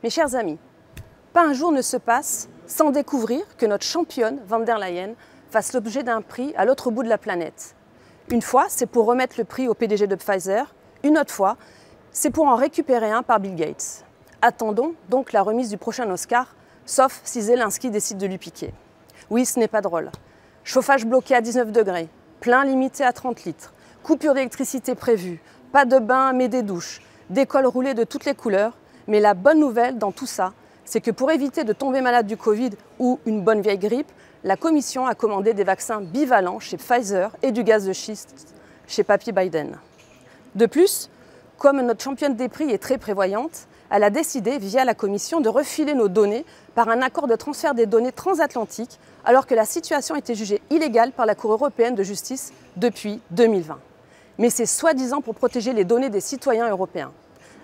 Mes chers amis, pas un jour ne se passe sans découvrir que notre championne von der Leyen fasse l'objet d'un prix à l'autre bout de la planète. Une fois, c'est pour remettre le prix au PDG de Pfizer. Une autre fois, c'est pour en récupérer un par Bill Gates. Attendons donc la remise du prochain Oscar, sauf si Zelensky décide de lui piquer. Oui, ce n'est pas drôle. Chauffage bloqué à 19 degrés, plein limité à 30 litres, coupure d'électricité prévue, pas de bain mais des douches, des cols roulés de toutes les couleurs. Mais la bonne nouvelle dans tout ça, c'est que pour éviter de tomber malade du Covid ou une bonne vieille grippe, la Commission a commandé des vaccins bivalents chez Pfizer et du gaz de schiste chez Papy Biden. De plus, comme notre championne des prix est très prévoyante, elle a décidé, via la Commission, de refiler nos données par un accord de transfert des données transatlantiques, alors que la situation était jugée illégale par la Cour européenne de justice depuis 2020. Mais c'est soi-disant pour protéger les données des citoyens européens.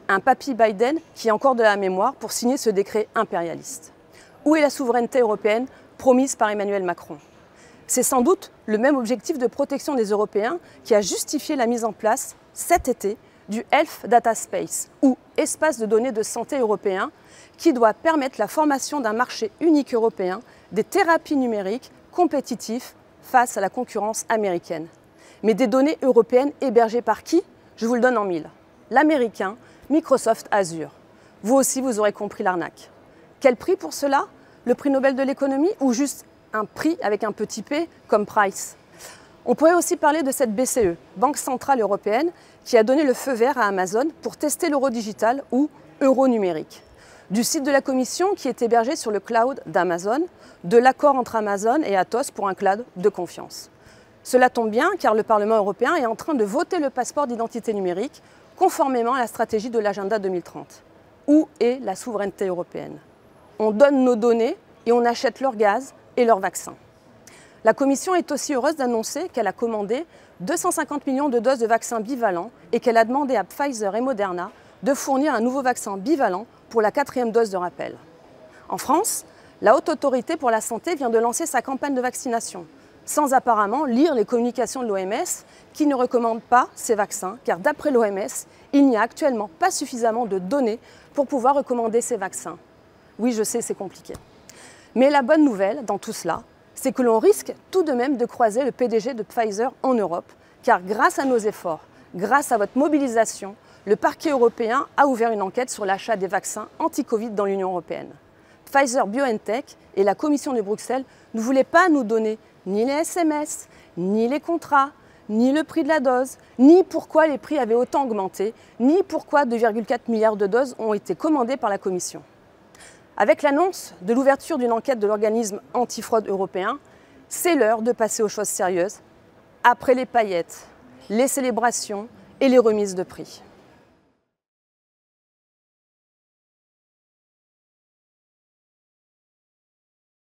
Un papy Biden qui a encore de la mémoire pour signer ce décret impérialiste. Où est la souveraineté européenne promise par Emmanuel Macron? C'est sans doute le même objectif de protection des Européens qui a justifié la mise en place cet été du Health Data Space, ou espace de données de santé européen, qui doit permettre la formation d'un marché unique européen des thérapies numériques compétitifs face à la concurrence américaine. Mais des données européennes hébergées par qui? Je vous le donne en mille. L'américain Microsoft Azure. Vous aussi, vous aurez compris l'arnaque. Quel prix pour cela? Le prix Nobel de l'économie ou juste un prix avec un petit p comme Price? On pourrait aussi parler de cette BCE, Banque Centrale Européenne, qui a donné le feu vert à Amazon pour tester l'euro digital ou euro numérique. Du site de la Commission qui est hébergé sur le cloud d'Amazon, de l'accord entre Amazon et Atos pour un cloud de confiance. Cela tombe bien car le Parlement européen est en train de voter le passeport d'identité numérique conformément à la stratégie de l'agenda 2030. Où est la souveraineté européenne? On donne nos données et on achète leur gaz et leurs vaccins. La Commission est aussi heureuse d'annoncer qu'elle a commandé 250 millions de doses de vaccins bivalents et qu'elle a demandé à Pfizer et Moderna de fournir un nouveau vaccin bivalent pour la 4e dose de rappel. En France, la Haute Autorité pour la Santé vient de lancer sa campagne de vaccination, sans apparemment lire les communications de l'OMS qui ne recommande pas ces vaccins, car d'après l'OMS, il n'y a actuellement pas suffisamment de données pour pouvoir recommander ces vaccins. Oui, je sais, c'est compliqué. Mais la bonne nouvelle dans tout cela, c'est que l'on risque tout de même de croiser le PDG de Pfizer en Europe, car grâce à nos efforts, grâce à votre mobilisation, le parquet européen a ouvert une enquête sur l'achat des vaccins anti-Covid dans l'Union européenne. Pfizer-BioNTech et la Commission de Bruxelles ne voulaient pas nous donner ni les SMS, ni les contrats, ni le prix de la dose, ni pourquoi les prix avaient autant augmenté, ni pourquoi 2,4 milliards de doses ont été commandées par la Commission. Avec l'annonce de l'ouverture d'une enquête de l'organisme antifraude européen, c'est l'heure de passer aux choses sérieuses, après les paillettes, les célébrations et les remises de prix.